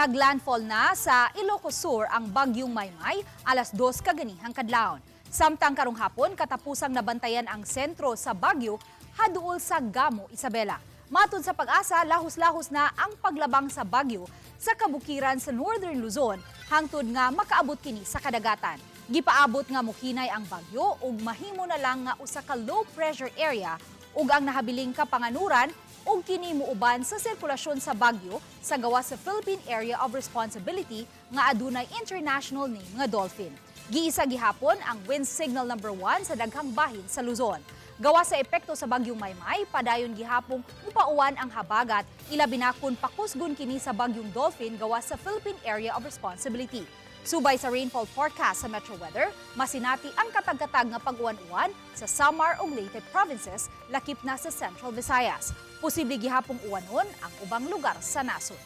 Naglandfall na sa Ilocos Sur ang bagyong Maymay alas 2 kaganihang kadlawon. Samtang karong hapon katapusang nabantayan ang sentro sa bagyo haduol sa Gamo, Isabela. Matod sa Pag-asa, lahos-lahos na ang paglabang sa bagyo sa kabukiran sa Northern Luzon hangtod nga makaabot kini sa kadagatan. Gipaabot nga mohinay ang bagyo ug mahimo na lang nga usa ka low pressure area ug ang nahabiling kapanganuran ug kini muuban sa sirkulasyon sa bagyo sa gawa sa Philippine Area of Responsibility nga adunay international name nga dolphin. Giisa gihapon ang wind signal number 1 sa daghang bahin sa Luzon. Gawa sa epekto sa bagyong Maymay, padayon gihapong upauwan ang habagat, ilabi na kun pakusgon kini sa bagyong dolphin gawa sa Philippine Area of Responsibility. Subay sa rainfall forecast sa Metro Weather, masinati ang katag-katag nga pag-uwan-uwan sa Samar ug Leyte provinces lakip na sa Central Visayas. Posible gihapong uwanon ang ubang lugar sa nasod.